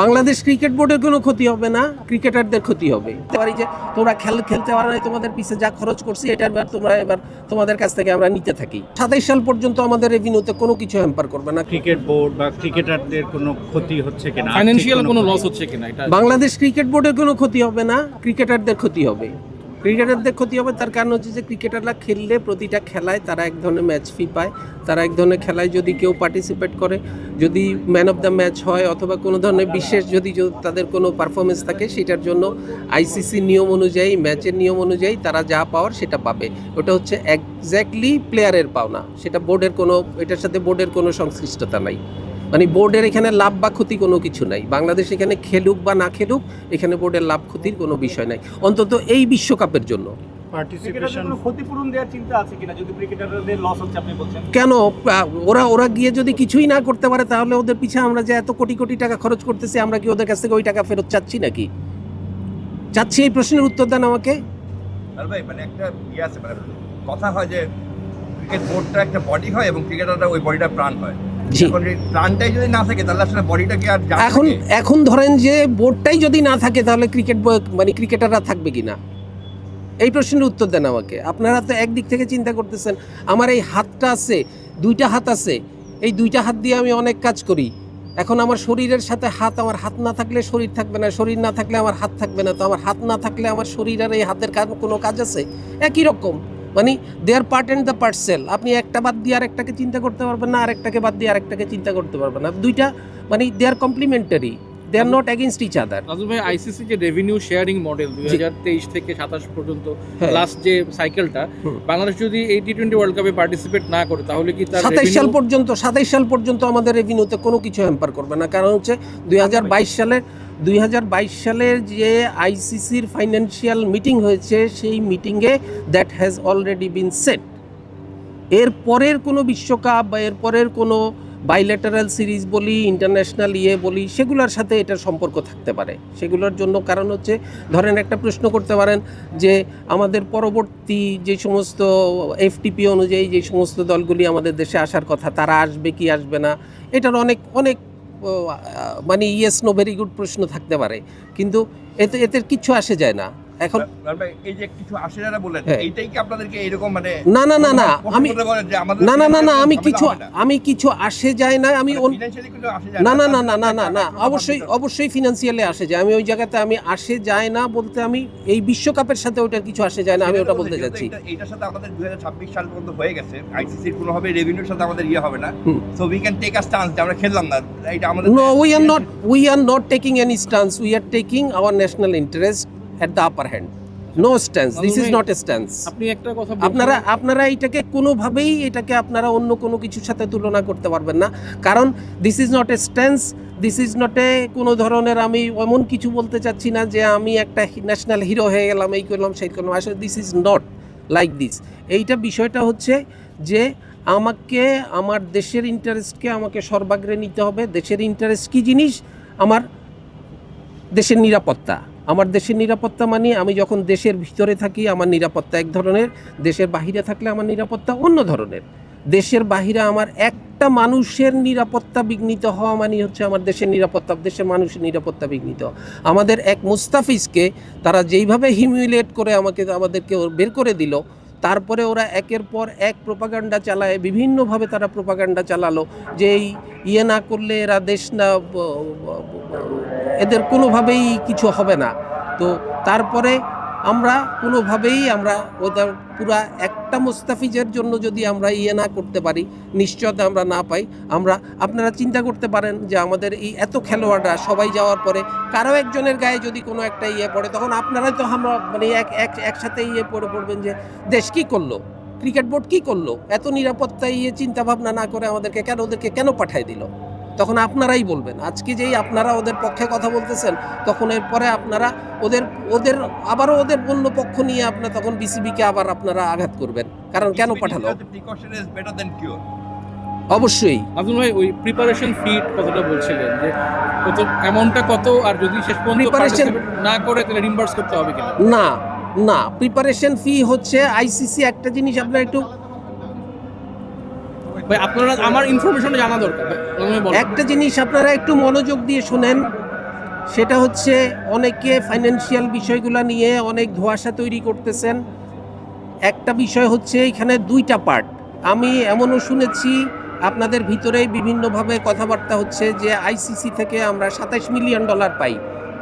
Bangladesh cricket বোর্ডের কোনো ক্ষতি হবে না, ক্রিকেটারদের ক্ষতি হবে। যে তোমরা খেলতে পারো না, তোমাদের পিছে যা খরচ করছি এটা এবার তোমাদের কাছ থেকে আমরা নিতে থাকি। 27 সাল পর্যন্ত আমাদের রেভিনিউতে কোনো কিছু হ্যাম্পার করবে না। ক্রিকেট বোর্ড বা ক্রিকেটারদের কোনো ক্ষতি হচ্ছে কিনা, ফাইন্যান্সিয়াল কোনো লস হচ্ছে কিনা, এটা বাংলাদেশ ক্রিকেট বোর্ডের কোনো ক্ষতি হবে না, ক্রিকেটারদের ক্ষতি হবে। ক্রিকেটারদের ক্ষতি হবে তার কারণ হচ্ছে যে ক্রিকেটাররা খেললে প্রতিটা খেলায় তারা এক ধরনের ম্যাচ ফি পায়। তারা এক ধরনের খেলায় যদি কেউ পার্টিসিপেট করে, যদি ম্যান অফ দ্য ম্যাচ হয় অথবা কোনো ধরনের বিশেষ যদি তাদের কোনো পারফরমেন্স থাকে, সেটার জন্য আইসিসি নিয়ম অনুযায়ী, ম্যাচের নিয়ম অনুযায়ী তারা যা পাওয়ার সেটা পাবে। ওটা হচ্ছে একজ্যাক্টলি প্লেয়ারের পাওনা, সেটা বোর্ডের কোনো, এটার সাথে বোর্ডের কোনো সংশ্লিষ্টতা নাই। মানে বোর্ডের এখানে লাভ বা ক্ষতি কোনো কিছু নাই। বাংলাদেশ এখানে খেলুক বা না খেলুক, এখানে বোর্ডের লাভ ক্ষতির কোনো বিষয় নাই, অন্তত এই বিশ্বকাপের জন্য। ক্ষতিপূরণ দেওয়ার চিন্তা আছে কিনা, যদি ক্রিকেটারদের লস হচ্ছে আপনি বলছেন? কেন, ওরা গিয়ে যদি কিছুই না করতে পারে তাহলে ওদের পিছে আমরা যে এত কোটি কোটি টাকা খরচ করতেছি, আমরা কি ওদের কাছ থেকে ওই টাকা ফেরত চাচ্ছি নাকি? চাচ্ছি? এই প্রশ্নের উত্তর দেন আমাকে। ভাই মানে একটা আছে, মানে কথা হয় যে ক্রিকেট বোর্ডটা একটা বডি হয় এবং ক্রিকেটাররা ওই বডিটা প্রাণ হয়। প্রাণটাই যদি না থাকে তাহলে আসলে বডিটাকে আর এখন ধরেন যে বোর্ডটাই যদি না থাকে তাহলে ক্রিকেটাররা থাকবে কিনা, এই প্রশ্নের উত্তর দেন আমাকে। আপনারা তো একদিক থেকে চিন্তা করতেছেন, আমার এই হাতটা আছে, দুইটা হাত আছে, এই দুইটা হাত দিয়ে আমি অনেক কাজ করি। এখন আমার শরীরের সাথে হাত, আমার হাত না থাকলে শরীর থাকবে না, শরীর না থাকলে আমার হাত থাকবে না। তো আমার হাত না থাকলে আমার শরীর আর এই হাতের কোনো কাজ আছে? একই রকম, মানে they R part and the parcel. আপনি একটা বাদ দিয়ে আরেকটাকে চিন্তা করতে পারবেন না, আরেকটাকে বাদ দিয়ে আরেকটাকে চিন্তা করতে পারবেন না। দুইটা মানে they are complementary, they are not against each other. Raju ভাই, আইসিসি যে রেভিনিউ শেয়ারিং মডেল 2023 থেকে 27 পর্যন্ত লাস্ট যে সাইকেলটা, বাংলাদেশ যদি এই টি20 ওয়ার্ল্ড কাপে পার্টিসিপেট না করে তাহলে কি তার 27 সাল পর্যন্ত আমাদের রেভিনিউতে কোনো কিছু হ্যাম্পার করবে না। কারণ হচ্ছে 2022 সালের যে আইসিসির ফাইন্যান্সিয়াল মিটিং হয়েছে, সেই মিটিংয়ে that has already been set. এর পরের কোনো বিশ্বকাপ বা এর পরের কোনো বাইল্যাটারাল সিরিজ বলি, ইন্টারন্যাশনাল বলি, সেগুলোর সাথে এটার সম্পর্ক থাকতে পারে। সেগুলোর জন্য কারণ হচ্ছে, ধরেন একটা প্রশ্ন করতে পারেন যে আমাদের পরবর্তী যে সমস্ত এফটিপি অনুযায়ী যে সমস্ত দলগুলি আমাদের দেশে আসার কথা, তারা আসবে কি আসবে না, এটার অনেক মানে ইয়েস নো ভেরি গুড প্রশ্ন থাকতে পারে, কিন্তু এতে কিচ্ছু আসে যায় না। এখন এই যে কিছু আসে যারা বলেন, এইটাই কি আপনাদেরকে এরকম মানে আমি কিছু আসে যায় না, আমি না অবশ্যই ফিনান্সিয়ালি আসে যায়। আমি ওই জায়গাতে আমি আসে যায় না বলতে, আমি এই বিশ্বকাপের সাথে ওটার কিছু আসে যায় না, আমি ওটা বলতে যাচ্ছি। এইটার সাথে আমাদের 2026 সাল পর্যন্ত হয়ে গেছে, আইসিসির কোনোভাবে রেভিনিউর সাথে আমাদের হবে না, so we can take a stance যে আমরা খেললাম না। এটা আমাদের no, we are not taking any stance, we are taking our national interest at the upper hand. No stance, this is not a stance. আপনি একটা কথা আপনারা এটাকে কোনোভাবেই এটাকে আপনারা অন্য কোনো কিছুর সাথে তুলনা করতে পারবেন না, কারণ this is not a stance, this is not a কোনো ধরনের, আমি এমন কিছু বলতে চাচ্ছি না যে আমি একটা ন্যাশনাল হিরো হয়ে গেলাম, এই করলাম সেই করলাম। আসলে this is not like this. এইটা বিষয়টা হচ্ছে যে আমাকে আমার দেশের ইন্টারেস্টকে আমাকে সর্বাগ্রে নিতে হবে। দেশের ইন্টারেস্ট কী জিনিস? আমার দেশের নিরাপত্তা। আমার দেশের নিরাপত্তা মানে আমি যখন দেশের ভিতরে থাকি আমার নিরাপত্তা এক ধরনের, দেশের বাহিরে থাকলে আমার নিরাপত্তা অন্য ধরনের। দেশের বাহিরে আমার একটা মানুষের নিরাপত্তা বিঘ্নিত হওয়া মানে হচ্ছে আমার দেশের নিরাপত্তা, দেশের মানুষের নিরাপত্তা বিঘ্নিত। আমাদের এক মুস্তাফিজকে তারা যেইভাবে হিউমিলেট করে আমাদেরকে বের করে দিল, তারপরে ওরা একের পর এক প্রোপাগান্ডা চালায়, বিভিন্নভাবে তারা প্রোপাগান্ডা চালালো যে না করলে এরা দেশ না, এদের কোনোভাবেই কিছু হবে না। তো তারপরে আমরা কোনোভাবেই ওদের পুরা একটা মুস্তাফিজের জন্য যদি আমরা না করতে পারি, নিশ্চয়তা আমরা না পাই, আপনারা চিন্তা করতে পারেন যে আমাদের এই এত খেলোয়াড়রা সবাই যাওয়ার পরে কারো একজনের গায়ে যদি কোনো একটা পড়ে, তখন আপনারাই তো আমরা মানে একসাথে পড়বেন যে দেশ কী করলো, ক্রিকেট বোর্ড কী করলো, এত নিরাপত্তা চিন্তা ভাবনা না করে ওদেরকে কেন পাঠায় দিল। তখন আপনারাই বলবেন। আজকে যেই আপনারা ওদের পক্ষে কথা বলতেছেন, তখন এরপরে আপনারা ওদের আবারও ওদের অন্য পক্ষ নিয়ে তখন বিসিবিকে আবার আপনারা আঘাত করবেন, কারণ কেন পাঠালো। অবশ্যই আব্দুল ভাই, ওই প্রিপারেশন ফি কতটা বলছিলেন, যে কত অ্যামাউন্টটা কত, আর যদি শেষ পর্যন্ত না করে তাহলে রিম্বার্স করতে হবে কিনা? না প্রিপারেশন ফি হচ্ছে আইসিসি একটা জিনিস আপনারা একটু ভাই, আপনারা আমার ইনফরমেশন জানা দরকার। একটা জিনিস আপনারা একটু মনোযোগ দিয়ে শুনেন, সেটা হচ্ছে অনেকে ফাইন্যান্সিয়াল বিষয়গুলো নিয়ে অনেক ধোঁয়াশা তৈরি করতেছেন। একটা বিষয় হচ্ছে এখানে দুইটা পার্ট। আমি এমনও শুনেছি আপনাদের ভিতরেই বিভিন্নভাবে কথাবার্তা হচ্ছে যে আইসিসি থেকে আমরা $27 মিলিয়ন পাই।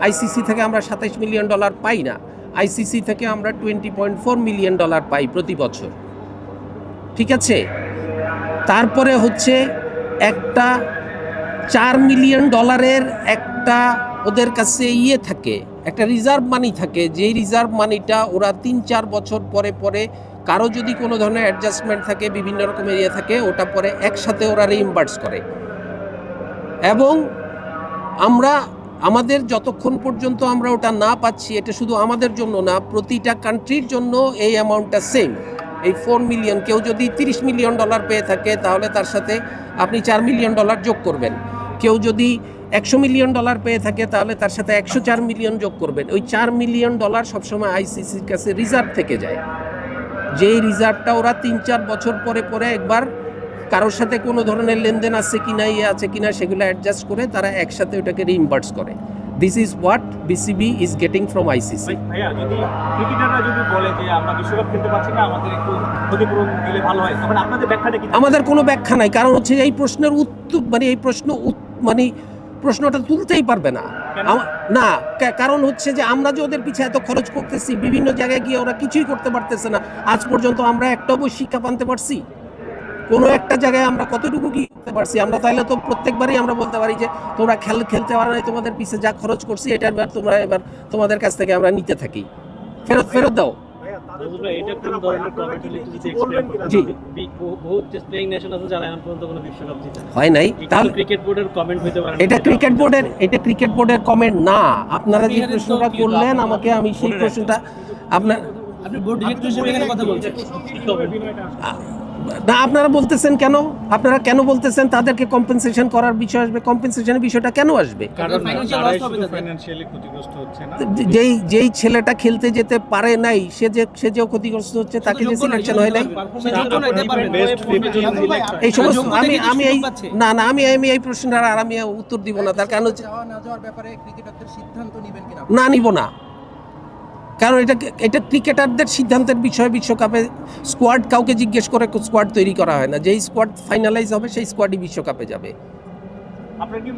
আইসিসি থেকে আমরা $27 মিলিয়ন পাই না, আইসিসি থেকে আমরা $20.4 মিলিয়ন পাই প্রতি বছর। ঠিক আছে, তারপরে হচ্ছে একটা $4 মিলিয়ন একটা ওদের কাছে থাকে, একটা রিজার্ভ মানি থাকে, যেই রিজার্ভ মানিটা ওরা 3-4 বছর পরে পরে কারো যদি কোনো ধরনের অ্যাডজাস্টমেন্ট থাকে, বিভিন্ন রকমের থাকে, ওটা পরে একসাথে ওরা রিইম্বার্স করে। এবং আমরা আমাদের যতক্ষণ পর্যন্ত আমরা ওটা না পাচ্ছি, এটা শুধু আমাদের জন্য না, প্রতিটা কান্ট্রির জন্য এই অ্যামাউন্টটা সেম। এই $4 মিলিয়ন, কেউ যদি $30 মিলিয়ন পেয়ে থাকে তাহলে তার সাথে আপনি $4 মিলিয়ন যোগ করবেন। কেউ যদি $100 মিলিয়ন পেয়ে থাকে তাহলে তার সাথে $104 মিলিয়ন যোগ করবেন। ওই $4 মিলিয়ন সবসময় আইসিসির কাছে রিজার্ভ থেকে যায়, যেই রিজার্ভটা ওরা 3-4 বছর পরে পরে একবার কারোর সাথে কোনো ধরনের লেনদেন আছে কিনা, আছে কিনা, সেগুলো অ্যাডজাস্ট করে তারা একসাথে ওটাকে রিইম্বার্স করে। This is what BCB is getting from ICC. ভাইয়া, যদি ক্রিকেটাররা যদি বলে যে আমরা বিশ্বকাপ খেলতে পারছি না, আমাদের একটু ক্ষতিপূরণ দিলে ভালো হয়, তখন আপনাদের ব্যাখ্যাটা কি? আমাদের কোনো ব্যাখ্যা নাই, কারণ হচ্ছে এই প্রশ্নের উত্তর প্রশ্নটা তুলতেই পারবে না। না, কারণ হচ্ছে যে আমরা যে ওদের পিছিয়ে এত খরচ করতেছি, বিভিন্ন জায়গায় গিয়ে ওরা কিছুই করতে পারতেছে না। আজ পর্যন্ত আমরা একটা শিক্ষা আনতে পারছি? কোনো একটা জায়গায় আমরা কতটুকু কি করতে পারছি? আমরা তাইলে তো প্রত্যেকবারই আমরা বলতে পারি যে তোমরা খেলতে পারো না, তোমাদের পিছে যা খরচ করছি এটা তোমরা এবার তোমাদের কাছ থেকে আমরা নিতে থাকি, ফেরত দাও। এটা কোন ধরনের কমেন্ট হলে যদি এক্সপ্লেইন করতে? জি, বহুত প্লেইং নেশন আছে যারা এখন পর্যন্ত কোনো বিশ্বকাপ জিতে হয় নাই। তাহলে ক্রিকেট বোর্ডের কমেন্ট হইতে পারে। এটা ক্রিকেট বোর্ডের কমেন্ট না। আপনারা যে প্রশ্নটা করলেন আমাকে, আমি সেই প্রশ্নটা আপনি বোর্ড ডিরেক্টর হিসেবে এখানে কথা বলছেন না, আপনারা বলতেছেন কেন? আপনারা কেন বলতেছেন তাদেরকে কম্পেনসেশন করার বিষয় আসবে? কম্পেনসেশনের বিষয়টা কেন আসবে? কারণ financial তারাই loss হবে শুধু তাদের। ফাইন্যান্সিয়ালি ক্ষতিগ্রস্ত হচ্ছে না। যেই ছেলেটা খেলতে যেতে পারে নাই, সে যে ক্ষতিগ্রস্ত হচ্ছে, তাকে যে সিলেকশন হয় নাই, বেস্ট 15 সিলেক্ট এই সমস্ত যোগ্যতা কি আমি এই সুযোগ পাচ্ছে? আমি এই প্রশ্নটার আর আমি উত্তর দিব না। তার কারণ হচ্ছে যাওয়া না যাওয়ার ব্যাপারে ক্রিকেটারদের সিদ্ধান্ত নেবেন কিনা? না, নিব না। কারণ এটা ক্রিকেটারদের সিদ্ধান্তের বিষয়। বিশ্বকাপে স্কোয়াড কাউকে জিজ্ঞেস করে স্কোয়াড তৈরি করা হয় না। যেই স্কোয়াড ফাইনালাইজ হবে সেই স্কোয়াডই বিশ্বকাপে যাবে। আপনার কি